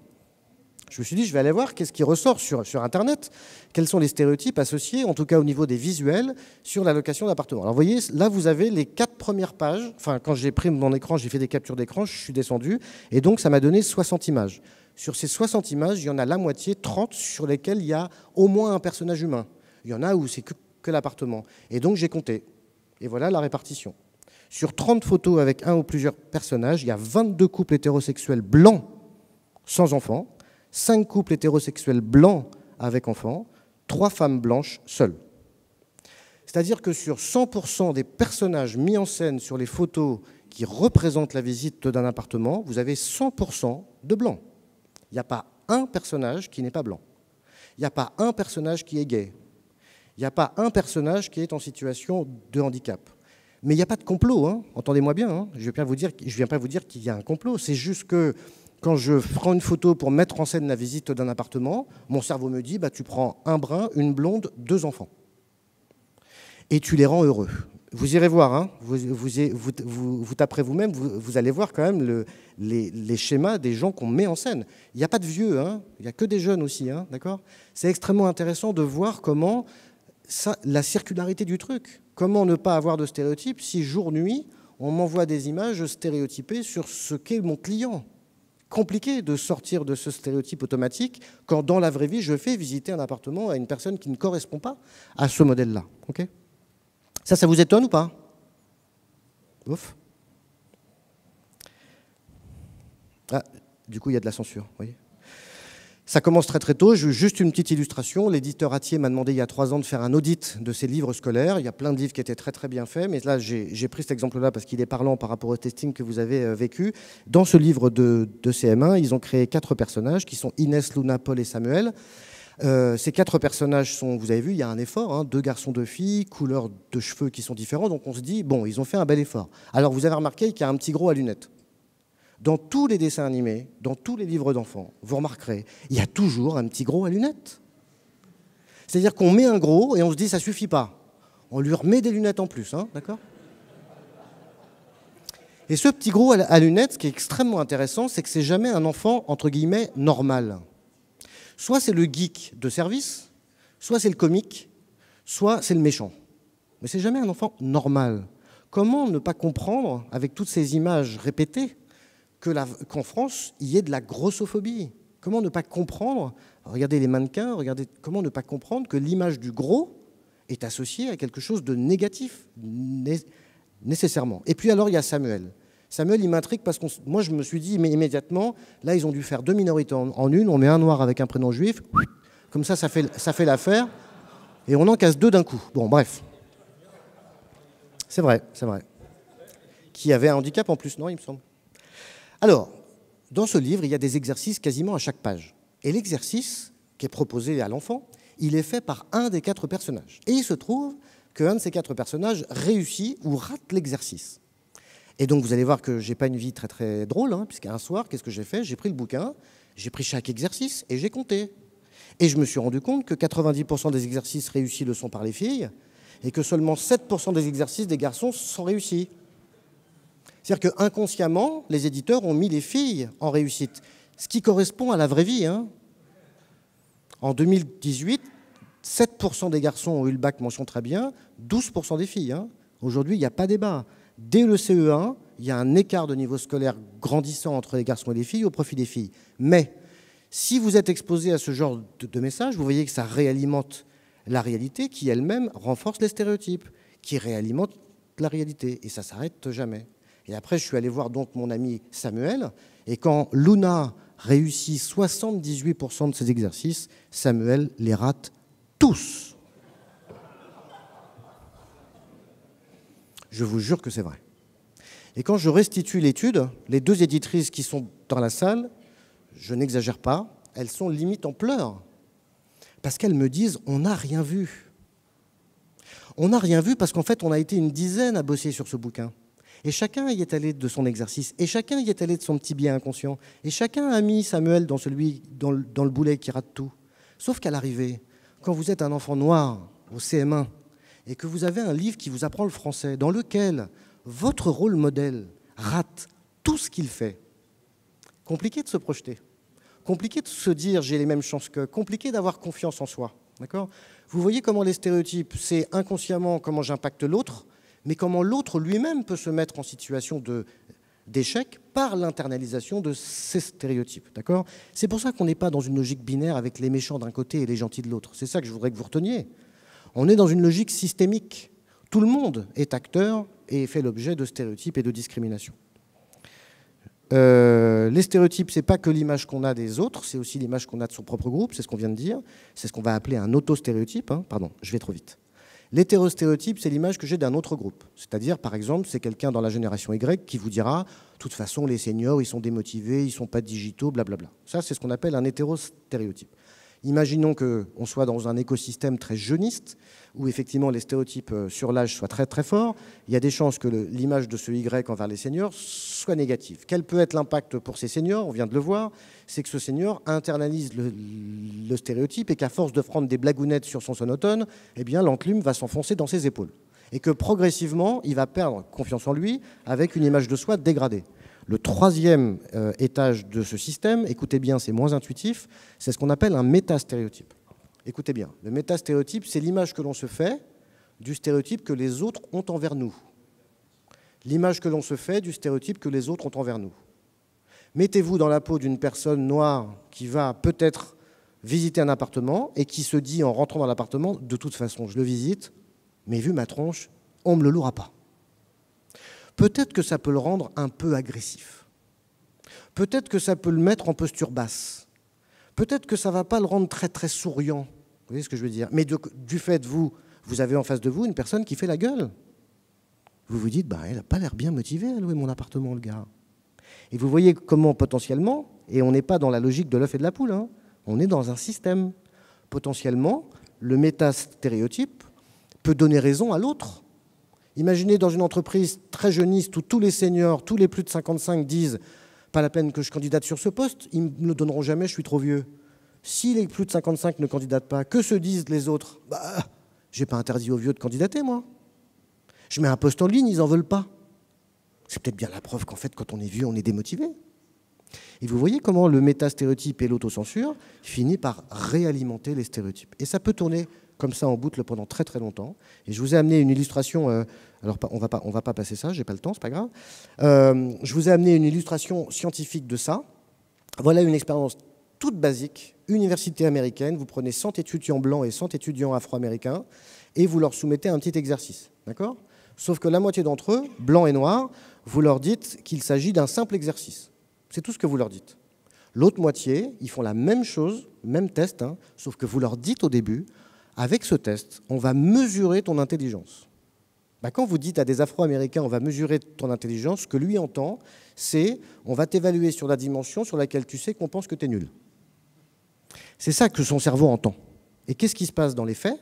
Je me suis dit, je vais aller voir qu'est-ce qui ressort sur Internet, quels sont les stéréotypes associés, en tout cas au niveau des visuels, sur la location d'appartements. Alors vous voyez, là vous avez les 4 premières pages, enfin quand j'ai pris mon écran, j'ai fait des captures d'écran, je suis descendu, et donc ça m'a donné 60 images. Sur ces 60 images, il y en a la moitié, 30, sur lesquelles il y a au moins un personnage humain. Il y en a où c'est que l'appartement. Et donc j'ai compté. Et voilà la répartition. Sur 30 photos avec un ou plusieurs personnages, il y a 22 couples hétérosexuels blancs sans enfants, 5 couples hétérosexuels blancs avec enfants, 3 femmes blanches seules. C'est-à-dire que sur 100% des personnages mis en scène sur les photos qui représentent la visite d'un appartement, vous avez 100% de blancs. Il n'y a pas un personnage qui n'est pas blanc. Il n'y a pas un personnage qui est gay. Il n'y a pas un personnage qui est en situation de handicap. Mais il n'y a pas de complot, hein. Entendez-moi bien. Hein. Je ne viens pas vous dire qu'il y a un complot. C'est juste que quand je prends une photo pour mettre en scène la visite d'un appartement, mon cerveau me dit, bah, tu prends un brun, une blonde, 2 enfants. Et tu les rends heureux. Vous irez voir, hein, vous taperez vous-même, vous allez voir quand même les schémas des gens qu'on met en scène. Il n'y a pas de vieux, hein, il n'y a que des jeunes aussi, hein, d'accord ? C'est extrêmement intéressant de voir comment la circularité du truc. Comment ne pas avoir de stéréotypes si jour-nuit, on m'envoie des images stéréotypées sur ce qu'est mon client. Compliqué de sortir de ce stéréotype automatique quand dans la vraie vie, je fais visiter un appartement à une personne qui ne correspond pas à ce modèle-là. Okay ? Ça vous étonne ou pas? Ouf. Ah, du coup, il y a de la censure. Vous voyez ? Ça commence très très tôt. Juste une petite illustration. L'éditeur Hatier m'a demandé il y a 3 ans de faire un audit de ses livres scolaires. Il y a plein de livres qui étaient très très bien faits, mais là j'ai pris cet exemple-là parce qu'il est parlant par rapport au testing que vous avez vécu. Dans ce livre de CM1, ils ont créé 4 personnages qui sont Inès, Luna, Paul et Samuel. Ces 4 personnages sont, vous avez vu, il y a un effort, hein, 2 garçons, 2 filles, couleurs de cheveux qui sont différents, donc on se dit, bon, ils ont fait un bel effort. Alors vous avez remarqué qu'il y a un petit gros à lunettes. Dans tous les dessins animés, dans tous les livres d'enfants, vous remarquerez, il y a toujours un petit gros à lunettes. C'est-à-dire qu'on met un gros et on se dit, ça suffit pas. On lui remet des lunettes en plus, hein, d'accord ? Et ce petit gros à lunettes, ce qui est extrêmement intéressant, c'est que c'est jamais un enfant, entre guillemets, normal. Soit c'est le geek de service, soit c'est le comique, soit c'est le méchant. Mais c'est jamais un enfant normal. Comment ne pas comprendre, avec toutes ces images répétées, qu'en France, il y ait de la grossophobie? Comment ne pas comprendre, regardez les mannequins, comment ne pas comprendre que l'image du gros est associée à quelque chose de négatif, nécessairement. Et puis alors, il y a Samuel. Samuel, il m'intrigue parce que moi, je me suis dit mais immédiatement, là, ils ont dû faire 2 minorités en une, on met un noir avec un prénom juif, comme ça fait l'affaire, et on en casse 2 d'un coup. Bon, bref. C'est vrai. Qui avait un handicap en plus, non, il me semble. Alors, dans ce livre, il y a des exercices quasiment à chaque page. Et l'exercice qui est proposé à l'enfant, il est fait par un des 4 personnages. Et il se trouve qu'un de ces 4 personnages réussit ou rate l'exercice. Et donc, vous allez voir que je n'ai pas une vie très très drôle, hein, puisqu'un soir, qu'est-ce que j'ai fait? J'ai pris le bouquin, j'ai pris chaque exercice et j'ai compté. Et je me suis rendu compte que 90% des exercices réussis le sont par les filles et que seulement 7% des exercices des garçons sont réussis. C'est-à-dire qu'inconsciemment, les éditeurs ont mis les filles en réussite. Ce qui correspond à la vraie vie. Hein. En 2018, 7% des garçons ont eu le bac mention très bien, 12% des filles. Hein. Aujourd'hui, il n'y a pas débat. Dès le CE1, il y a un écart de niveau scolaire grandissant entre les garçons et les filles au profit des filles. Mais si vous êtes exposé à ce genre de message, vous voyez que ça réalimente la réalité qui elle-même renforce les stéréotypes, qui réalimente la réalité. Et ça ne s'arrête jamais. Et après, je suis allé voir donc mon ami Samuel. Et quand Luna réussit 78% de ses exercices, Samuel les rate tous. Je vous jure que c'est vrai. Et quand je restitue l'étude, les deux éditrices qui sont dans la salle, je n'exagère pas, elles sont limite en pleurs. Parce qu'elles me disent, on n'a rien vu. On n'a rien vu parce qu'en fait, on a été une dizaine à bosser sur ce bouquin. Et chacun y est allé de son exercice. Et chacun y est allé de son petit biais inconscient. Et chacun a mis Samuel dans le boulet qui rate tout. Sauf qu'à l'arrivée, quand vous êtes un enfant noir au CM1 et que vous avez un livre qui vous apprend le français, dans lequel votre rôle modèle rate tout ce qu'il fait, compliqué de se projeter. Compliqué de se dire j'ai les mêmes chances que, compliqué d'avoir confiance en soi. D'accord ? Vous voyez comment les stéréotypes, c'est inconsciemment comment j'impacte l'autre, mais comment l'autre lui-même peut se mettre en situation d'échec par l'internalisation de ces stéréotypes. D'accord ? C'est pour ça qu'on n'est pas dans une logique binaire avec les méchants d'un côté et les gentils de l'autre. C'est ça que je voudrais que vous reteniez. On est dans une logique systémique. Tout le monde est acteur et fait l'objet de stéréotypes et de discrimination. Les stéréotypes, ce n'est pas que l'image qu'on a des autres, c'est aussi l'image qu'on a de son propre groupe, c'est ce qu'on vient de dire, c'est ce qu'on va appeler un auto-stéréotype. Hein. Pardon, je vais trop vite. L'hétérostéréotype, c'est l'image que j'ai d'un autre groupe. C'est-à-dire, par exemple, c'est quelqu'un dans la génération Y qui vous dira « de toute façon, les seniors, ils sont démotivés, ils ne sont pas digitaux, blablabla ». Ça, c'est ce qu'on appelle un hétérostéréotype. Imaginons qu'on soit dans un écosystème très jeuniste, où effectivement les stéréotypes sur l'âge soient très très forts. Il y a des chances que l'image de ce Y envers les seniors soit négative. Quel peut être l'impact pour ces seniors ? On vient de le voir, c'est que ce senior internalise le stéréotype et qu'à force de prendre des blagounettes sur son sonotone, eh bien l'enclume va s'enfoncer dans ses épaules. Et que progressivement, il va perdre confiance en lui avec une image de soi dégradée. Le troisième étage de ce système, écoutez bien, c'est moins intuitif, c'est ce qu'on appelle un métastéréotype. Écoutez bien, le métastéréotype, c'est l'image que l'on se fait du stéréotype que les autres ont envers nous. L'image que l'on se fait du stéréotype que les autres ont envers nous. Mettez-vous dans la peau d'une personne noire qui va peut-être visiter un appartement et qui se dit en rentrant dans l'appartement, de toute façon, je le visite, mais vu ma tronche, on ne me le louera pas. Peut-être que ça peut le rendre un peu agressif. Peut-être que ça peut le mettre en posture basse. Peut-être que ça ne va pas le rendre très très souriant. Vous voyez ce que je veux dire ? Mais du fait, vous avez en face de vous une personne qui fait la gueule. Vous vous dites, elle n'a pas l'air bien motivée à louer mon appartement, le gars. Et vous voyez comment potentiellement, et on n'est pas dans la logique de l'œuf et de la poule, hein, on est dans un système. Potentiellement, le métastéréotype peut donner raison à l'autre. Imaginez dans une entreprise très jeuniste où tous les seniors, tous les plus de 55 disent « pas la peine que je candidate sur ce poste, ils ne me le donneront jamais, je suis trop vieux ». Si les plus de 55 ne candidatent pas, que se disent les autres ? Je n'ai pas interdit aux vieux de candidater, moi. Je mets un poste en ligne, ils n'en veulent pas. C'est peut-être bien la preuve qu'en fait, quand on est vieux, on est démotivé. Et vous voyez comment le métastéréotype et l'autocensure finissent par réalimenter les stéréotypes. Et ça peut tourner comme ça en boucle pendant très très longtemps. Et je vous ai amené une illustration, alors on va pas passer ça, j'ai pas le temps, c'est pas grave. Je vous ai amené une illustration scientifique de ça. Voilà une expérience toute basique, université américaine, vous prenez 100 étudiants blancs et 100 étudiants afro-américains et vous leur soumettez un petit exercice, d'accord ? Sauf que la moitié d'entre eux, blancs et noirs, vous leur dites qu'il s'agit d'un simple exercice. C'est tout ce que vous leur dites. L'autre moitié, ils font la même chose, même test, hein, sauf que vous leur dites au début, avec ce test, on va mesurer ton intelligence. Quand vous dites à des Afro-Américains, on va mesurer ton intelligence, ce que lui entend, c'est on va t'évaluer sur la dimension sur laquelle tu sais qu'on pense que tu es nul. C'est ça que son cerveau entend. Et qu'est-ce qui se passe dans les faits ?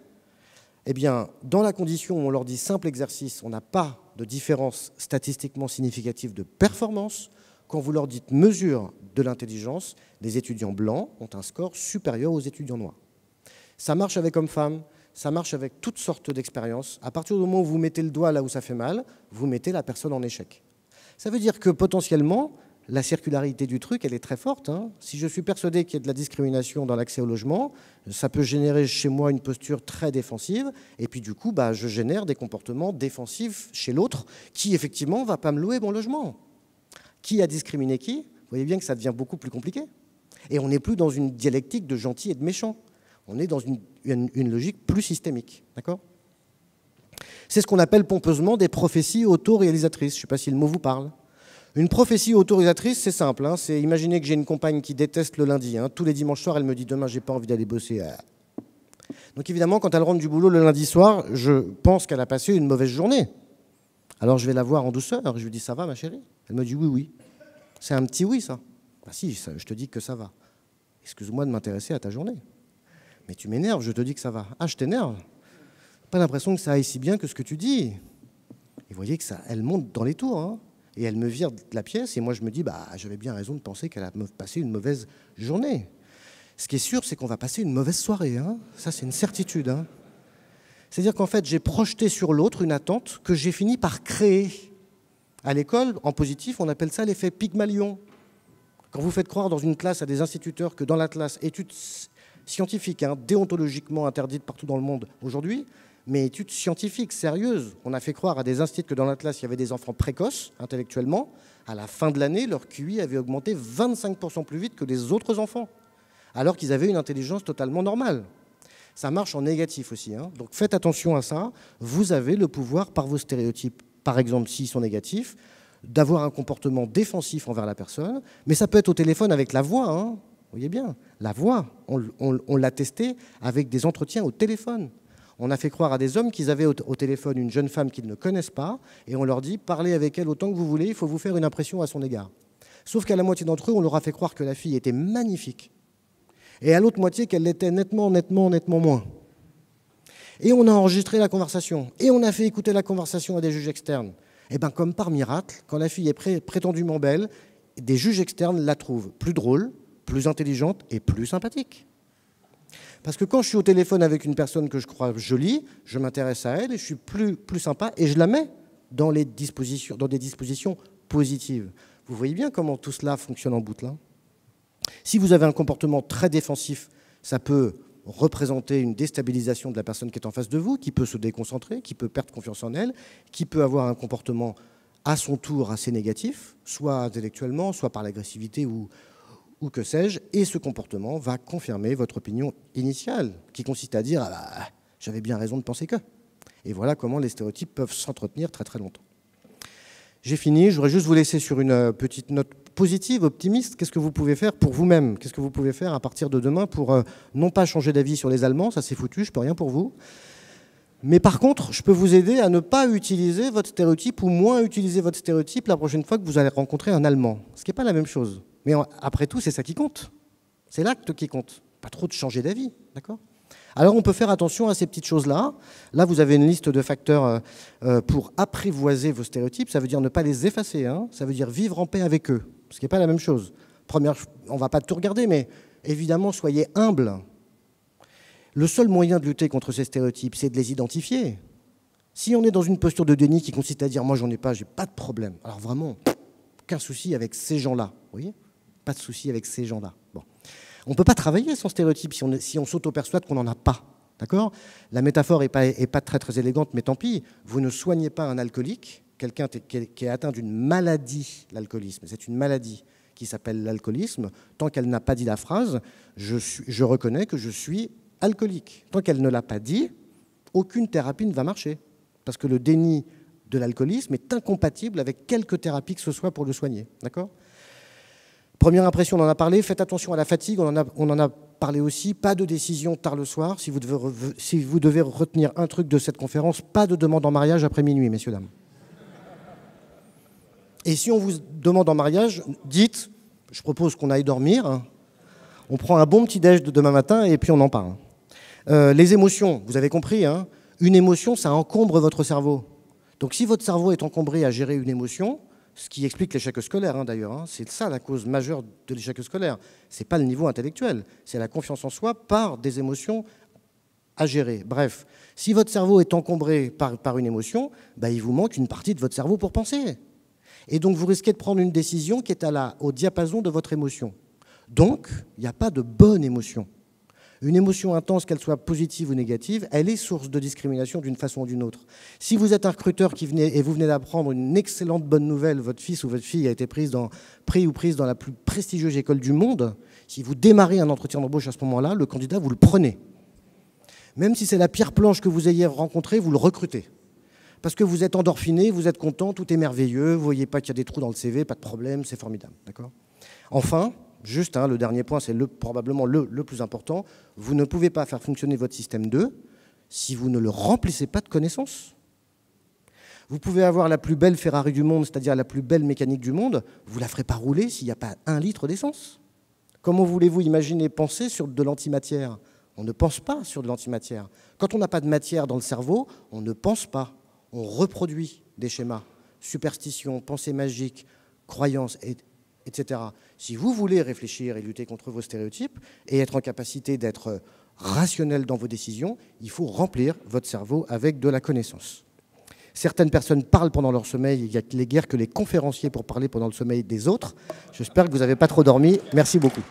Eh bien, dans la condition où on leur dit simple exercice, on n'a pas de différence statistiquement significative de performance. Quand vous leur dites mesure de l'intelligence, les étudiants blancs ont un score supérieur aux étudiants noirs. Ça marche avec hommes-femmes, ça marche avec toutes sortes d'expériences. À partir du moment où vous mettez le doigt là où ça fait mal, vous mettez la personne en échec. Ça veut dire que potentiellement, la circularité du truc, elle est très forte, hein. Si je suis persuadé qu'il y a de la discrimination dans l'accès au logement, ça peut générer chez moi une posture très défensive, et puis du coup, je génère des comportements défensifs chez l'autre, qui effectivement ne va pas me louer mon logement. Qui a discriminé qui? Vous voyez bien que ça devient beaucoup plus compliqué. Et on n'est plus dans une dialectique de gentil et de méchant. On est dans une logique plus systémique. D'accord ? C'est ce qu'on appelle pompeusement des prophéties autoréalisatrices. Je ne sais pas si le mot vous parle. Une prophétie autorisatrice, c'est simple. Hein, c'est imaginer que j'ai une compagne qui déteste le lundi. Hein, tous les dimanches soirs, elle me dit demain, j'ai pas envie d'aller bosser. Donc évidemment, quand elle rentre du boulot le lundi soir, je pense qu'elle a passé une mauvaise journée. Alors je vais la voir en douceur. Je lui dis ça va, ma chérie? Elle me dit oui, oui. C'est un petit oui, ça. Bah si, ça, je te dis que ça va. Excuse-moi de m'intéresser à ta journée. Mais tu m'énerves, je te dis que ça va. Ah, je t'énerve. Pas l'impression que ça aille si bien que ce que tu dis. Et vous voyez que ça, elle monte dans les tours. Hein. Et elle me vire de la pièce, et moi je me dis, j'avais bien raison de penser qu'elle a passé une mauvaise journée. Ce qui est sûr, c'est qu'on va passer une mauvaise soirée. Hein. Ça, c'est une certitude. Hein. C'est-à-dire qu'en fait, j'ai projeté sur l'autre une attente que j'ai fini par créer. À l'école, en positif, on appelle ça l'effet Pygmalion. Quand vous faites croire dans une classe à des instituteurs que dans la classe, études scientifiques, hein, déontologiquement interdites partout dans le monde aujourd'hui, mais études scientifiques, sérieuses, on a fait croire à des instituts que dans la classe, il y avait des enfants précoces, intellectuellement. À la fin de l'année, leur QI avait augmenté 25% plus vite que les autres enfants, alors qu'ils avaient une intelligence totalement normale. Ça marche en négatif aussi. Hein. Donc faites attention à ça. Vous avez le pouvoir, par vos stéréotypes, par exemple, s'ils sont négatifs, d'avoir un comportement défensif envers la personne. Mais ça peut être au téléphone avec la voix. Hein. Vous voyez bien, la voix, on l'a testé avec des entretiens au téléphone. On a fait croire à des hommes qu'ils avaient au téléphone une jeune femme qu'ils ne connaissent pas, et on leur dit, parlez avec elle autant que vous voulez, il faut vous faire une impression à son égard. Sauf qu'à la moitié d'entre eux, on leur a fait croire que la fille était magnifique, et à l'autre moitié qu'elle l'était nettement moins. Et on a enregistré la conversation, et on a fait écouter la conversation à des juges externes. Et bien, comme par miracle, quand la fille est prétendument belle, des juges externes la trouvent plus drôle, plus intelligente et plus sympathique. Parce que quand je suis au téléphone avec une personne que je crois jolie, je m'intéresse à elle et je suis plus sympa et je la mets dans des dispositions positives. Vous voyez bien comment tout cela fonctionne en boucle, là. Si vous avez un comportement très défensif, ça peut représenter une déstabilisation de la personne qui est en face de vous, qui peut se déconcentrer, qui peut perdre confiance en elle, qui peut avoir un comportement à son tour assez négatif, soit intellectuellement, soit par l'agressivité ou que sais-je, et ce comportement va confirmer votre opinion initiale, qui consiste à dire j'avais bien raison de penser que. Et voilà comment les stéréotypes peuvent s'entretenir très très longtemps. J'ai fini, je voudrais juste vous laisser sur une petite note positive, optimiste. Qu'est-ce que vous pouvez faire pour vous-même? Qu'est-ce que vous pouvez faire à partir de demain pour non pas changer d'avis sur les Allemands, ça c'est foutu, je peux rien pour vous. Mais par contre, je peux vous aider à ne pas utiliser votre stéréotype ou moins utiliser votre stéréotype la prochaine fois que vous allez rencontrer un Allemand. Ce qui n'est pas la même chose. Mais après tout, c'est ça qui compte. C'est l'acte qui compte. Pas trop de changer d'avis, d'accord ? Alors on peut faire attention à ces petites choses-là. Là, vous avez une liste de facteurs pour apprivoiser vos stéréotypes. Ça veut dire ne pas les effacer. Hein. Ça veut dire vivre en paix avec eux. Ce qui n'est pas la même chose. Première, on ne va pas tout regarder, mais évidemment, soyez humbles. Le seul moyen de lutter contre ces stéréotypes, c'est de les identifier. Si on est dans une posture de déni qui consiste à dire « moi, j'en ai pas, j'ai pas de problème », alors vraiment, aucun souci avec ces gens-là. Vous voyez ? Pas de souci avec ces gens-là. Bon. On ne peut pas travailler sans stéréotype si on s'auto-persuade qu'on n'en a pas. D'accord ? La métaphore n'est pas très, très élégante, mais tant pis. Vous ne soignez pas un alcoolique, quelqu'un qui est atteint d'une maladie, l'alcoolisme. C'est une maladie qui s'appelle l'alcoolisme. Tant qu'elle n'a pas dit la phrase « je reconnais que je suis alcoolique ». Tant qu'elle ne l'a pas dit, aucune thérapie ne va marcher. Parce que le déni de l'alcoolisme est incompatible avec quelque thérapie que ce soit pour le soigner. D'accord ? Première impression, on en a parlé. Faites attention à la fatigue, on en a parlé aussi. Pas de décision tard le soir. Si vous devez retenir un truc de cette conférence, pas de demande en mariage après minuit, messieurs, dames. Et si on vous demande en mariage, dites, je propose qu'on aille dormir, on prend un bon petit-déj de demain matin et puis on en parle. Les émotions, vous avez compris, hein, une émotion, ça encombre votre cerveau. Donc si votre cerveau est encombré à gérer une émotion, ce qui explique l'échec scolaire, hein, d'ailleurs, hein, c'est ça la cause majeure de l'échec scolaire. Ce n'est pas le niveau intellectuel, c'est la confiance en soi par des émotions à gérer. Bref, si votre cerveau est encombré par une émotion, il vous manque une partie de votre cerveau pour penser. Et donc, vous risquez de prendre une décision qui est au diapason de votre émotion. Donc, il n'y a pas de bonne émotion. Une émotion intense, qu'elle soit positive ou négative, elle est source de discrimination d'une façon ou d'une autre. Si vous êtes un recruteur et vous venez d'apprendre une excellente bonne nouvelle, votre fils ou votre fille a été pris dans la plus prestigieuse école du monde, si vous démarrez un entretien d'embauche à ce moment-là, le candidat, vous le prenez. Même si c'est la pire planche que vous ayez rencontrée, vous le recrutez. Parce que vous êtes endorphiné, vous êtes content, tout est merveilleux, vous ne voyez pas qu'il y a des trous dans le CV, pas de problème, c'est formidable. Enfin, juste, le dernier point, c'est probablement le plus important, vous ne pouvez pas faire fonctionner votre système 2 si vous ne le remplissez pas de connaissances. Vous pouvez avoir la plus belle Ferrari du monde, c'est-à-dire la plus belle mécanique du monde, vous ne la ferez pas rouler s'il n'y a pas 1 litre d'essence. Comment voulez-vous imaginer penser sur de l'antimatière? On ne pense pas sur de l'antimatière. Quand on n'a pas de matière dans le cerveau, on ne pense pas. On reproduit des schémas, superstitions, pensées magiques, croyances, etc. Si vous voulez réfléchir et lutter contre vos stéréotypes et être en capacité d'être rationnel dans vos décisions, il faut remplir votre cerveau avec de la connaissance. Certaines personnes parlent pendant leur sommeil, il n'y a que les guerres que les conférenciers pour parler pendant le sommeil des autres. J'espère que vous n'avez pas trop dormi. Merci beaucoup.